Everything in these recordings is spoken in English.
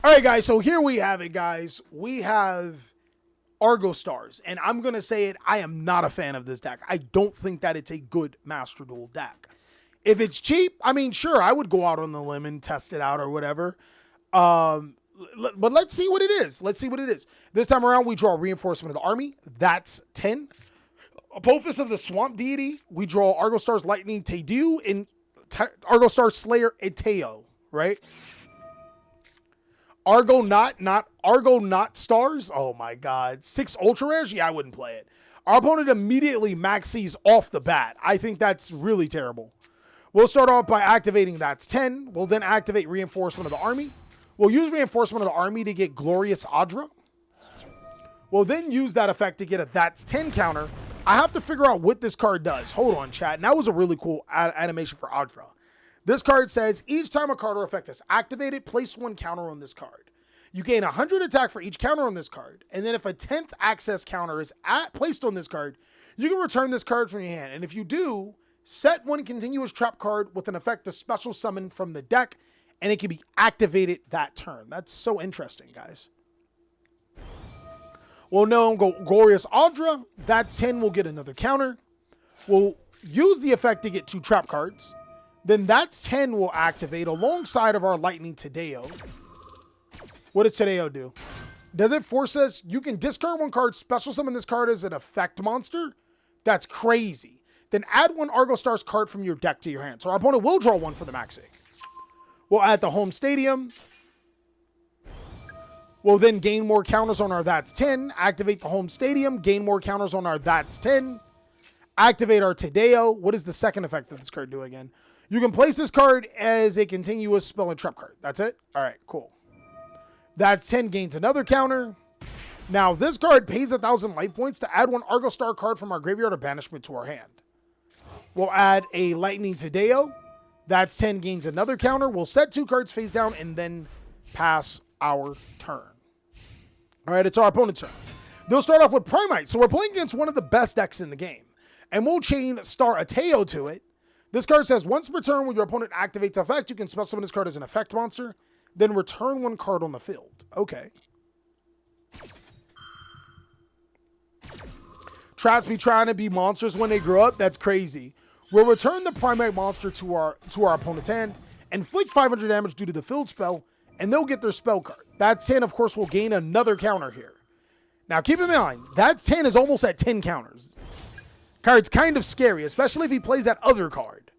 All right, guys, so here we have it, guys. We have Argostars, and I'm going to say it, I am not a fan of this deck. I don't think that it's a good Master Duel deck. If it's cheap, I mean, sure, I would go out on the limb and test it out or whatever. But let's see what it is. Let's see what it is. This time around, we draw Reinforcement of the Army. That's 10. Apophis of the Swamp Deity. We draw Argostars Lightning Tedu and Argostar Slayer Eteo, right? Argonaut Stars. Oh my God. 6 ultra rares? Yeah, I wouldn't play it. Our opponent immediately maxes off the bat. I think that's really terrible. We'll start off by activating That's 10. We'll then activate Reinforcement of the Army. We'll use Reinforcement of the Army to get Glorious Adra. We'll then use that effect to get a That's 10 counter. I have to figure out what this card does. Hold on, chat. And that was a really cool animation for Adra. This card says, each time a card or effect is activated, place 1 counter on this card. You gain 100 attack for each counter on this card. And then if a 10th access counter is placed on this card, you can return this card from your hand. And if you do, set 1 continuous trap card with an effect to special summon from the deck, and it can be activated that turn. That's so interesting, guys. We'll know Glorious Adra. That's 10 will get another counter. We'll use the effect to get 2 trap cards. Then That's 10 will activate alongside of our Lightning Tadeo. What does Tadeo do? Does it force us? You can discard 1 card, special summon this card as an effect monster? That's crazy. Then add 1 Argostars card from your deck to your hand. So our opponent will draw 1 for the maxing. We'll add the Home Stadium. We'll then gain more counters on our That's 10. Activate the Home Stadium. Gain more counters on our That's 10. Activate our Tadeo. What does the second effect of this card do again? You can place this card as a continuous spell and trap card. That's it? All right, cool. That's 10 gains another counter. Now, this card pays 1,000 life points to add 1 Argostar card from our graveyard or banishment to our hand. We'll add a Lightning Tadeo. That's 10 gains another counter. We'll set 2 cards face down and then pass our turn. All right, it's our opponent's turn. They'll start off with Primite. So we're playing against one of the best decks in the game. And we'll chain Star Ateo to it. This card says, once per turn when your opponent activates effect, you can special summon this card as an effect monster. Then return 1 card on the field. Okay. Traps be trying to be monsters when they grow up. That's crazy. We'll return the Primate monster to our opponent's hand, inflict 500 damage due to the field spell, and they'll get their spell card. That's 10, of course, will gain another counter here. Now, keep in mind, That's 10 is almost at 10 counters. Card's kind of scary, especially if he plays that other card.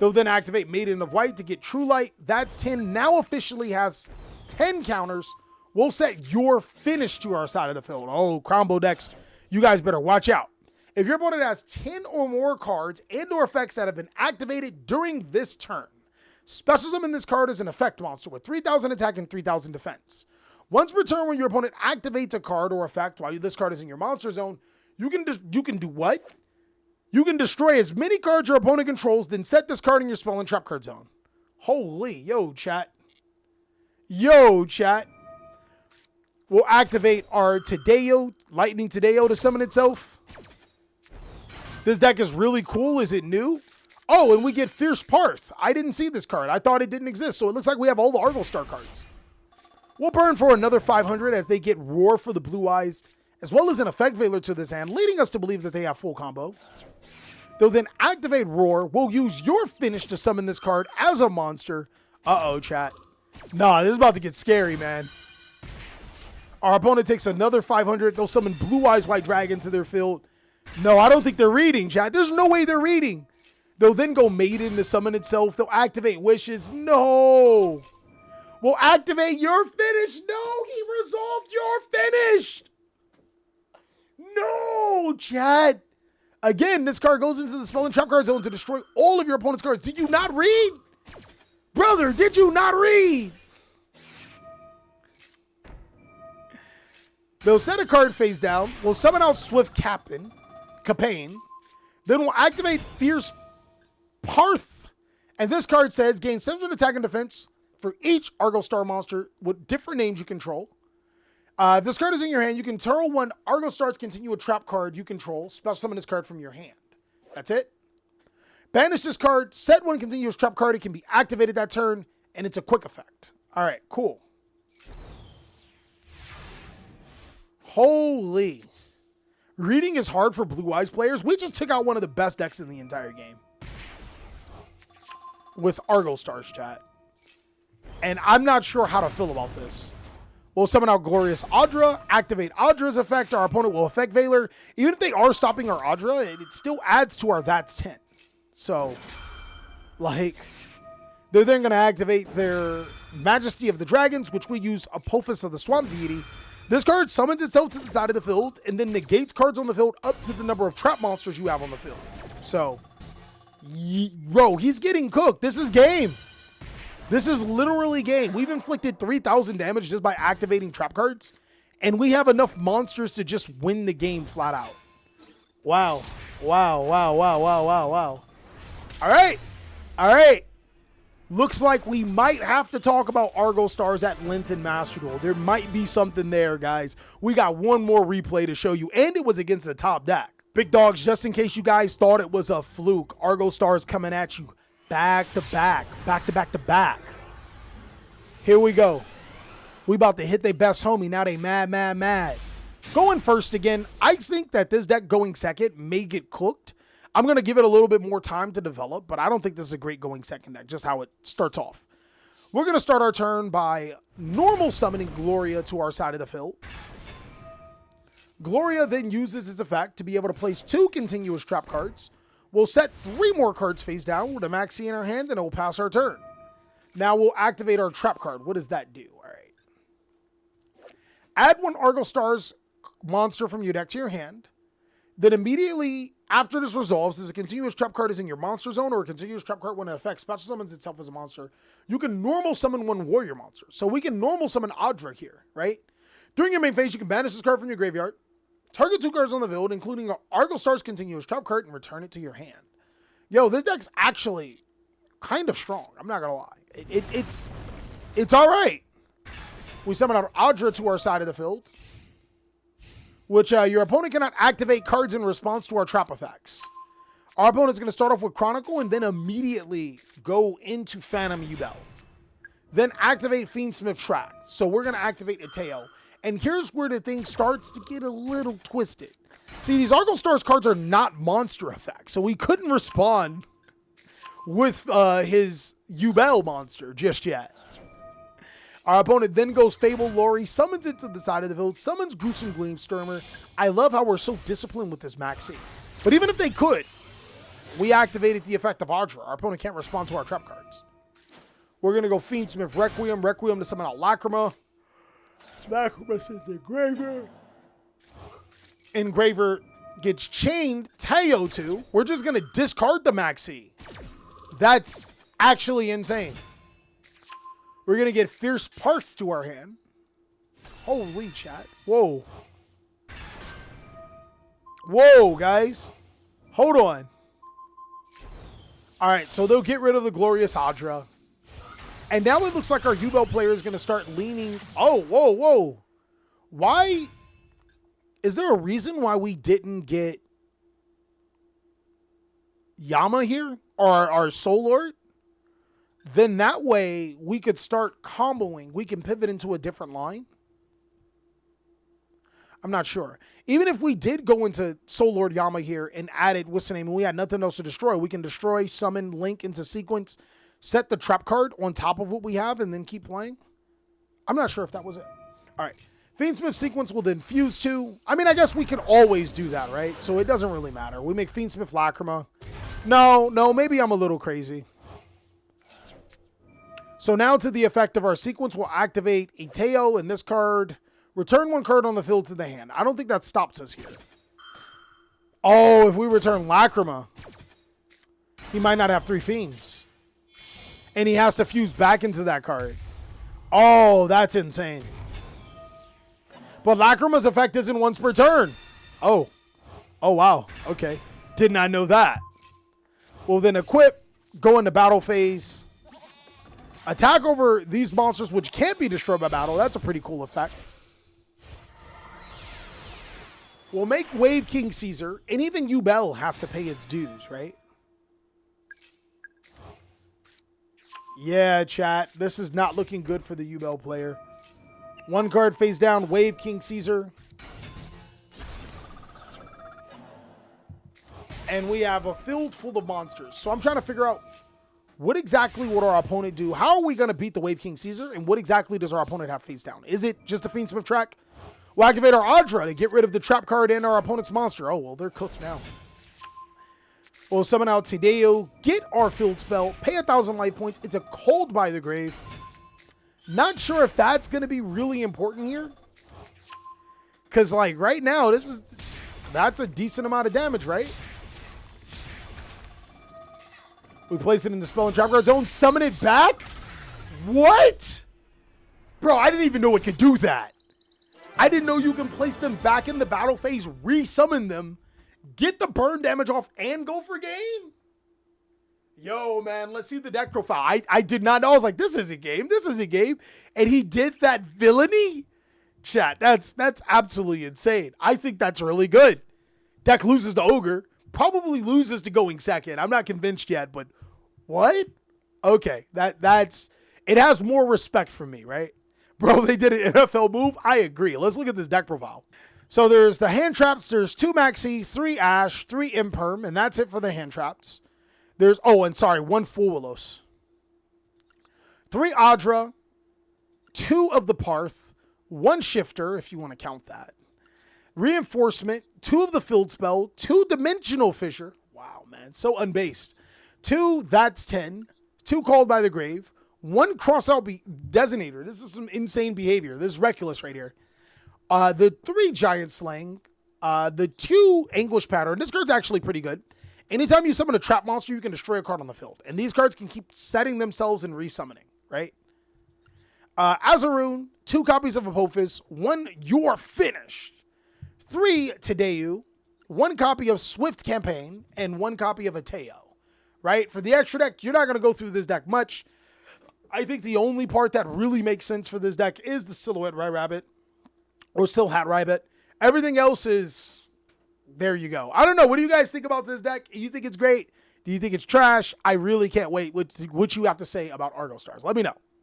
They'll then activate Maiden of White to get True Light. That's 10 now officially has 10 counters. We'll set your finish to our side of the field. Oh, combo decks, you guys better watch out. If your opponent has 10 or more cards and or effects that have been activated during this turn, special summon this card as an effect monster with 3,000 attack and 3,000 defense. Once per turn when your opponent activates a card or effect while this card is in your monster zone, you can do what? You can destroy as many cards your opponent controls, then set this card in your spell and trap card zone. Holy, yo, chat. Yo, chat. We'll activate our Tadeo, Lightning Tadeo to summon itself. This deck is really cool. Is it new? Oh, and we get Fierce Parth. I didn't see this card. I thought it didn't exist, so it looks like we have all the Argostar cards. We'll burn for another 500 as they get Roar for the Blue Eyes, as well as an Effect Veiler to this hand, leading us to believe that they have full combo. They'll then activate Roar. We'll use your finish to summon this card as a monster. Uh-oh, chat. Nah, this is about to get scary, man. Our opponent takes another 500. They'll summon Blue Eyes White Dragon to their field. No, I don't think they're reading, chat. There's no way they're reading. They'll then go Maiden to summon itself. They'll activate Wishes. No. We'll activate your finish. No, he resolved your finish. No, chat. Again, this card goes into the spell and trap card zone to destroy all of your opponent's cards. Did you not read? Brother, did you not read? They'll set a card face down. We'll summon out Swift Capain. Then we'll activate Fierce Parth. And this card says, gain 700 attack and defense for each Argostar monster with different names you control. If this card is in your hand, you can turn 1 Argostars continue a trap card you control. Special summon this card from your hand. That's it. Banish this card. Set 1 continuous trap card. It can be activated that turn, and it's a quick effect. All right, cool. Holy. Reading is hard for Blue Eyes players. We just took out one of the best decks in the entire game. With Argostars, chat. And I'm not sure how to feel about this. We'll summon out Glorious Audra, activate Audra's effect. Our opponent will affect Valor. Even if they are stopping our Audra, it still adds to our That's 10. So, like, they're then going to activate their Majesty of the Dragons, which we use Apophis of the Swamp Deity. This card summons itself to the side of the field and then negates cards on the field up to the number of trap monsters you have on the field. So, bro, he's getting cooked. This is game. This is literally game. We've inflicted 3,000 damage just by activating trap cards, and we have enough monsters to just win the game flat out. Wow. Wow, wow, wow, wow, wow, wow. All right. All right. Looks like we might have to talk about Argostars at Linton Master Duel. There might be something there, guys. We got one more replay to show you, and it was against a top deck. Big dogs, just in case you guys thought it was a fluke, Argostars coming at you. Back to back, back to back to back. Here we go. We about to hit their best homie. Now they mad, mad, mad. Going first again. I think that this deck going second may get cooked. I'm going to give it a little bit more time to develop, but I don't think this is a great going second deck, just how it starts off. We're going to start our turn by normal summoning Gloria to our side of the field. Gloria then uses its effect to be able to place 2 continuous trap cards. We'll set 3 more cards face down with a Maxi in our hand, and it will pass our turn. Now we'll activate our trap card. What does that do? All right. Add 1 Argostars monster from your deck to your hand. Then immediately after this resolves, as a continuous trap card is in your monster zone, or a continuous trap card when it affects special summons itself as a monster, you can normal summon 1 warrior monster. So we can normal summon Audra here, right? During your main phase, you can banish this card from your graveyard. Target 2 cards on the field, including an Argostars continuous trap card, and return it to your hand. Yo, this deck's actually kind of strong. I'm not gonna lie. It's all right. We summon out Audra to our side of the field, which your opponent cannot activate cards in response to our trap effects. Our opponent's gonna start off with Chronicle and then immediately go into Phantom Yubel. Then activate Fiendsmith Track. So we're gonna activate Ateo. And here's where the thing starts to get a little twisted. See, these Argostars cards are not monster effects, so we couldn't respond with his Yubel monster just yet. Our opponent then goes Fable Lori, summons it to the side of the field, summons Gruesome Gleamstormer. I love how we're so disciplined with this Maxi. But even if they could, we activated the effect of Audra. Our opponent can't respond to our trap cards. We're going to go Fiendsmith Requiem. Requiem to summon out Lacrima. Lacrima sends the Engraver. Engraver gets chained Teo to. We're just going to discard the Maxi. That's actually insane. We're going to get Fierce Parts to our hand. Holy chat. Whoa. Whoa, guys. Hold on. All right, so they'll get rid of the Glorious Audra. And now it looks like our Yubel player is going to start leaning. Oh, whoa, whoa. Why? Is there a reason why we didn't get Yama here? Or our Soul Lord? Then that way we could start comboing. We can pivot into a different line. I'm not sure. Even if we did go into Soul Lord Yama here and added, what's the name, and we had nothing else to destroy, we can destroy, summon, link into sequence, set the trap card on top of what we have, and then keep playing. I'm not sure if that was it. All right. Fiendsmith sequence will then fuse to. I mean, I guess we could always do that, right? So it doesn't really matter. We make Fiendsmith Lacrima. No, maybe I'm a little crazy. So now to the effect of our sequence, we'll activate a Teo in this card. Return 1 card on the field to the hand. I don't think that stops us here. Oh, if we return Lacrima, he might not have 3 Fiends. And he has to fuse back into that card. Oh, that's insane. But Lacrima's effect isn't once per turn. Oh, wow. Okay. Did not know that. We'll then equip, go into battle phase. Attack over these monsters which can't be destroyed by battle. That's a pretty cool effect. We'll make Wave King Caesar, and even Yubel has to pay its dues, right? Yeah, chat. This is not looking good for the Yubel player. 1 card face down, Wave King Caesar. and we have a field full of monsters. So I'm trying to figure out what exactly would our opponent do? How are we going to beat the Wave King Caesar? And what exactly does our opponent have face down? Is it just the Fiendsmith track? We'll activate our Audra to get rid of the trap card and our opponent's monster. Oh, well, they're cooked now. We'll summon out TheCaliEffect, get our field spell, pay 1,000 life points. It's a Cold by the Grave. Not sure if that's going to be really important here. Because, like, right now, that's a decent amount of damage, right? We place it in the spell and trap card zone, summon it back? What? Bro, I didn't even know it could do that. I didn't know you can place them back in the battle phase, re-summon them, get the burn damage off, and go for game? Yo, man, let's see the deck profile. I did not know. I was like, this isn't game. This isn't game. And he did that villainy? Chat, that's absolutely insane. I think that's really good. Deck loses to Ogre. Probably loses to going second. I'm not convinced yet, but what? Okay, that's it has more respect from me, right? Bro, they did an NFL move. I agree. Let's look at this deck profile. So there's the hand traps. There's 2 Maxis, 3 Ash, 3 Imperm, and that's it for the hand traps. There's, oh, and sorry, 1 Full Willows. 3 Audra, 2 of the Parth, 1 Shifter, if you want to count that. Reinforcement, 2 of the Field Spell, 2 Dimensional Fissure. Wow, man, so unbased. 2, that's 10. 2 Called by the Grave. 1 Crossout Designator. This is some insane behavior. This is reckless right here. The 3 Giant Slaying. The 2 Anguish Pattern. This card's actually pretty good. Anytime you summon a trap monster, you can destroy a card on the field. And these cards can keep setting themselves and resummoning, right? Azaroon, 2 copies of Apophis, 1 You're Finished. 3 TheCaliEffect, 1 copy of Swift Campaign, and 1 copy of Ateo. Right? For the extra deck, you're not going to go through this deck much. I think the only part that really makes sense for this deck is the Silhouette Rai Rabbit or Silhat Rabbit. Everything else is, there you go. I don't know. What do you guys think about this deck? You think it's great? Do you think it's trash? I really can't wait what you have to say about Argostars. Let me know.